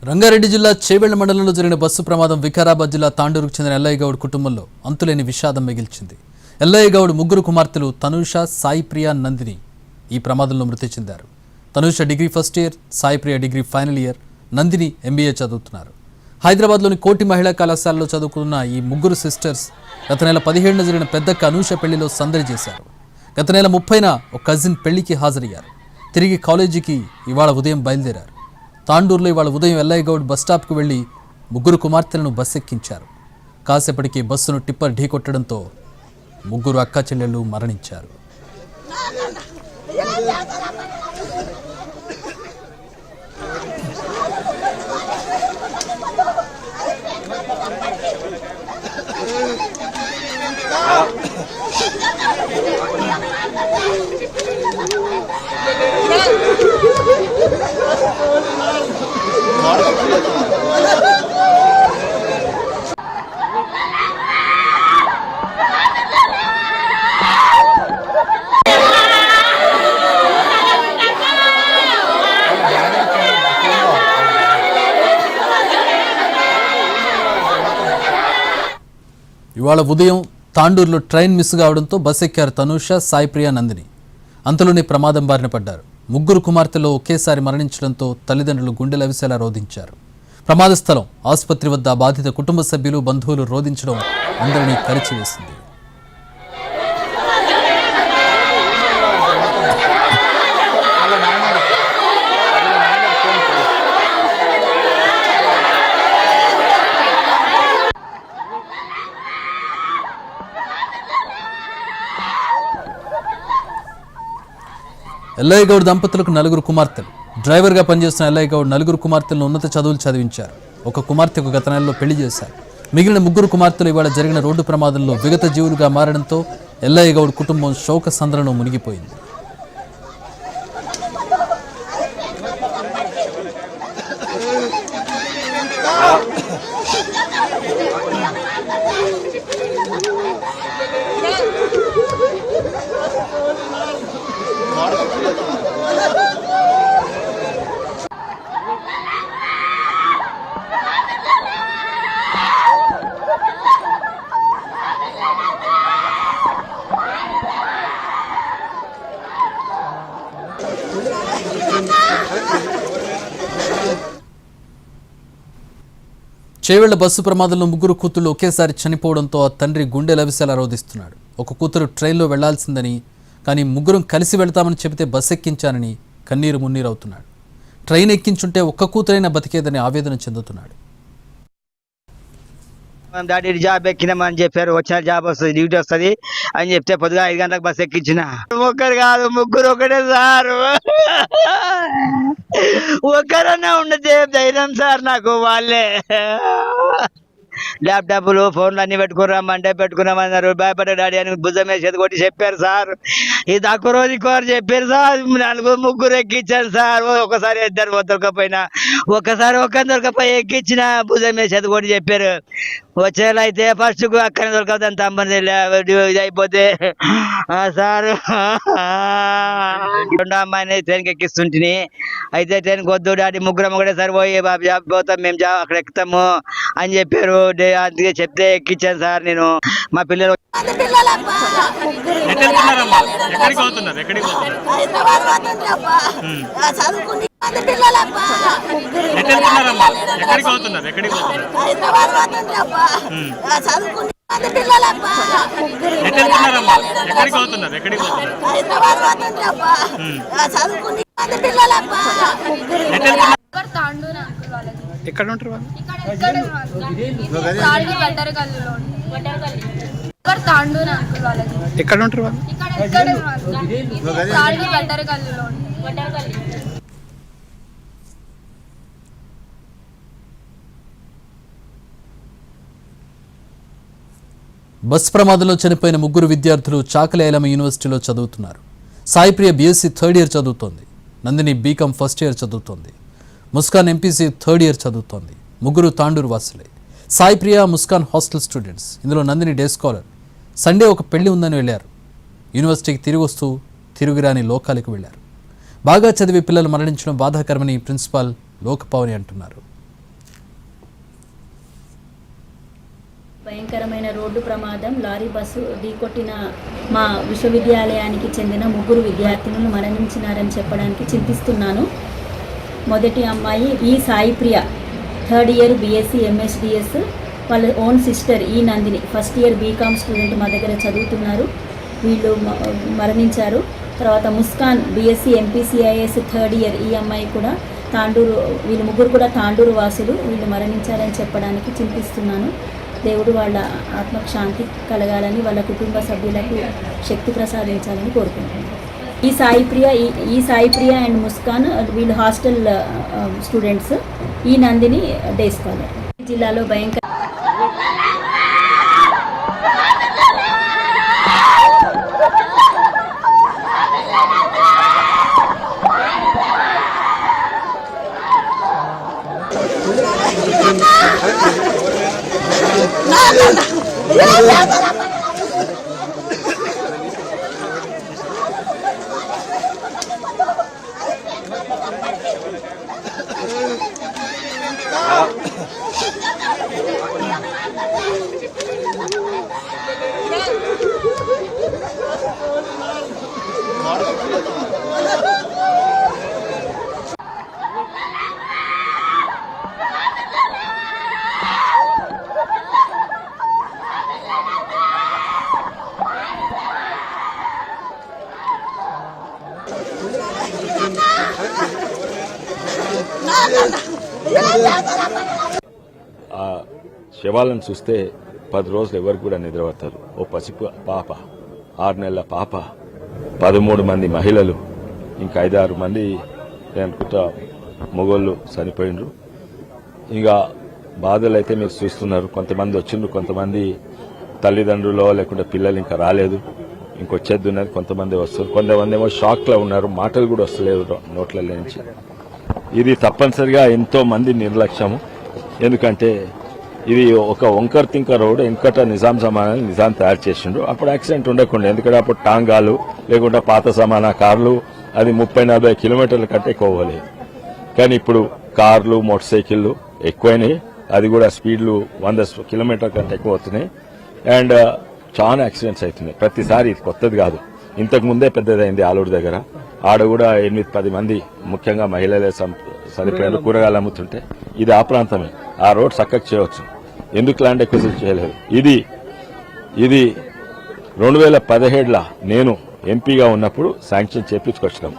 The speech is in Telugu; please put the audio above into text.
రంగారెడ్డి జిల్లా చేవెళ్ల మండలంలో జరిగిన బస్సు ప్రమాదం వికారాబాద్ జిల్లా తాండూరుకు చెందిన ఎల్లయ్య గౌడ్ కుటుంబంలో అంతులేని విషాదం మిగిల్చింది. ఎల్లయ్య గౌడ్ ముగ్గురు కుమార్తెలు తనూష, సాయిప్రియ, నందిని ఈ ప్రమాదంలో మృతి చెందారు. Tanusha degree first year, Saipriya degree final year, Nandini MBA చదువుతున్నారు. హైదరాబాద్లోని కోటి మహిళా కళాశాలలో చదువుకున్న ఈ ముగ్గురు సిస్టర్స్ గత నెల 17న జరిగిన పెద్దక్క అనూష పెళ్లిలో సందడి చేశారు. గత నెల 30న ఒక కజిన్ పెళ్లికి హాజరయ్యారు. తిరిగి కాలేజీకి ఇవాళ ఉదయం బయలుదేరారు. తాండూరులో ఇవాళ ఉదయం ఎల్లయ్య గౌడ్ బస్టాప్కు వెళ్లి ముగ్గురు కుమార్తెలను బస్సు ఎక్కించారు. కాసేపటికి బస్సును టిప్పర్ ఢీకొట్టడంతో ముగ్గురు అక్క చెల్లెళ్ళు మరణించారు. ఇవాళ ఉదయం తాండూరులో ట్రైన్ మిస్ కావడంతో బస్ ఎక్కారు తనూష, సాయిప్రియ, నందిని. అంతలోనే ప్రమాదం బారిన పడ్డారు. ముగ్గురు కుమార్తెలు ఒకేసారి మరణించడంతో తల్లిదండ్రులు గుండెలవిసేలా రోధించారు. ప్రమాద స్థలం ఆసుపత్రి వద్ద బాధిత కుటుంబ సభ్యులు, బంధువులు రోధించడం అందరినీ కలిచివేసింది. ఎల్లయ్య గౌడ్ దంపతులకు 4 కుమార్తెలు. డ్రైవర్గా పనిచేస్తున్న ఎల్లయ్య గౌడ్ 4 కుమార్తెలను ఉన్నత చదువులు చదివించారు. ఒక కుమార్తెకు గత నెలలో పెళ్లి చేశారు. మిగిలిన 3 కుమార్తెలు ఇవాళ జరిగిన రోడ్డు ప్రమాదంలో విగత జీవులుగా మారడంతో ఎల్లయ్య గౌడ్ కుటుంబం శోక సంద్రంలో మునిగిపోయింది. చేవెళ్ల బస్సు ప్రమాదంలో 3 కూతుళ్లు ఒకేసారి చనిపోవడంతో ఆ తండ్రి గుండెలవిసేలా రోధిస్తున్నాడు. ఒక కూతురు ట్రైన్లో వెళ్లాల్సిందని, కానీ ముగ్గురం కలిసి వెళ్తామని చెబితే బస్సు ఎక్కించానని కన్నీరు మున్నీరవుతున్నాడు. ట్రైన్ ఎక్కించుంటే ఒక్క కూతురైనా బతికేదని ఆవేదన చెందుతున్నాడు. డాడీ జాబ్ ఎక్కినామని చెప్పారు. వచ్చిన జాబ్ వస్తుంది, డ్యూటీ వస్తుంది అని చెప్తే పొద్దుగా 5 గంటలకు బస్సు ఎక్కించిన. ఒక్కరు కాదు, ముగ్గురు ఒకటే సారు. ఒక్కరన్నా ఉండదు ధైర్యం సార్ నాకు. వాళ్ళే ల్యాప్టాప్లు, ఫోన్లు అన్ని పెట్టుకున్నామంటే పెట్టుకున్నామన్నారు. భయపడ్డ డాడీ అని భుజం మీద చేతి కొట్టి చెప్పారు సార్. ఇది తక్కువ రోజు ఇంకోరు చెప్పారు సార్. 4 ఎక్కించాను సార్. ఒకసారి 2 దొరకపోయినా, ఒకసారి దొరకపోయి ఎక్కించిన భుజం మీద చేతి కొట్టి చెప్పారు. వచ్చేలా అయితే ఫస్ట్ అక్కనే దొరకదని తమ్మని ఇది అయిపోతే సార్ 2వ అమ్మాయిని ట్రైన్కి ఎక్కిస్తుంటిని. అయితే ట్రైన్కి వద్దు డాడీ, ముగ్గురం ఒకటే సరి పోయి జాబ్ పోతాం, మేము జాబ్ అక్కడ ఎక్కుతాము అని చెప్పారు. అందుకే చెప్తే ఎక్కించాను సార్ నేను. మా పిల్లలు ఎక్కడ ఉంటారు వాళ్ళు? ఎక్కడ ఉంటారు వాళ్ళు? బస్ ప్రమాదంలో చనిపోయిన 3 విద్యార్థులు చాకలి ఐలమ్మ యూనివర్సిటీలో చదువుతున్నారు. సాయిప్రియ బీఎస్సీ 3rd ఇయర్ చదువుతోంది. నందిని బీకామ్ ఫస్ట్ ఇయర్ చదువుతోంది. ముస్కాన్ ఎంపీసీ 3rd ఇయర్ చదువుతోంది. ముగ్గురు తాండూరు వాసులే. Saipriya, Muskan hostel students. ఇందులో నందిని డే స్కాలర్. సండే ఒక పెళ్లి ఉందని వెళ్ళారు. యూనివర్సిటీకి తిరిగి వస్తూ తిరుగురాని లోకాలకు వెళ్లారు. బాగా చదివే పిల్లలు మరణించడం బాధాకరమని ప్రిన్సిపాల్ లోకపావని అంటున్నారు. భయంకరమైన రోడ్డు ప్రమాదం లారీ బస్సు ఢీకొట్టిన మా విశ్వవిద్యాలయానికి చెందిన 3 విద్యార్థినులు మరణించినారని చెప్పడానికి చింతిస్తున్నాను. మొదటి అమ్మాయి ఈ Saipriya, 3rd year BSc MSDS. వాళ్ళ ఓన్ సిస్టర్ ఈ Nandini, 1st year BCom student మా దగ్గర చదువుతున్నారు. వీళ్ళు మరణించారు. తర్వాత ముస్కాన్ బీఎస్సీ ఎంపీసీఐఎస్ 3rd ఇయర్, ఈ అమ్మాయి కూడా తాండూరు. వీళ్ళు 3 కూడా తాండూరు వాసులు. వీళ్ళు మరణించారని చెప్పడానికి చింతిస్తున్నాను. దేవుడు వాళ్ళ ఆత్మకు శాంతి కలగాలని, వాళ్ళ కుటుంబ సభ్యులకు శక్తి ప్రసాదించాలని కోరుకుంటున్నాను. ఈ సాయిప్రియ అండ్ ముస్కాన్ వీళ్ళు హాస్టల్ స్టూడెంట్స్. ఈ నందిని డే స్కాలర్. జిల్లాలో భయంకర ఆ శవాలను చూస్తే 10 రోజులు ఎవరికి కూడా నిద్రపడతారు. ఓ పసిపు పాప, 6 నెలల పాప, 13 మంది మహిళలు, ఇంకా 5-6 మంది అనుకుంటా మొగోళ్ళు చనిపోయినరు. ఇంకా బాధలు అయితే మీరు చూస్తున్నారు. కొంతమంది వచ్చిండ్రు, కొంతమంది తల్లిదండ్రులు లేకుంటే పిల్లలు ఇంకా రాలేదు, ఇంకొచ్చేది ఉన్నది. కొంతమంది వస్తారు, కొంతమంది ఏమో షాక్ లో ఉన్నారు, మాటలు కూడా వస్తలేవు నోట్ల నుంచి. ఇది తప్పనిసరిగా ఎంతో మంది నిర్లక్ష్యము. ఎందుకంటే ఇది ఒక వంకర్ తింకర్ రోడ్. వెంకట నిజాం జమానాన్ని నిజాం తయారు చేసిండు. అప్పుడు యాక్సిడెంట్ ఉండకుండా, ఎందుకంటే అప్పుడు టాంగాలు లేకుంటే పాత జమానా కార్లు అది 30-40 కిలోమీటర్ల కంటే ఎక్కువ పోలేదు. కానీ ఇప్పుడు కార్లు, మోటార్ సైకిళ్లు ఎక్కువైనాయి. అది కూడా స్పీడ్లు 100 కిలోమీటర్ల కంటే ఎక్కువ అవుతున్నాయి. అండ్ చాలా యాక్సిడెంట్స్ అవుతున్నాయి ప్రతిసారి. ఇది కొత్తది కాదు, ఇంతకు ముందే పెద్దదైంది ఆలూరు దగ్గర. ఆడ కూడా 8-10 మంది ముఖ్యంగా మహిళలే చనిపోయారు కూరగాయలు అమ్ముతుంటే. ఇది ఆ ప్రాంతమే. ఆ రోడ్ చక్కగా చేయవచ్చు, ఎందుకు ల్యాండ్ ఎక్విజిషన్ చేయలేదు? ఇది 2017లో నేను ఎంపీగా ఉన్నప్పుడు శాంక్షన్ చేపించుకొచ్చినాం.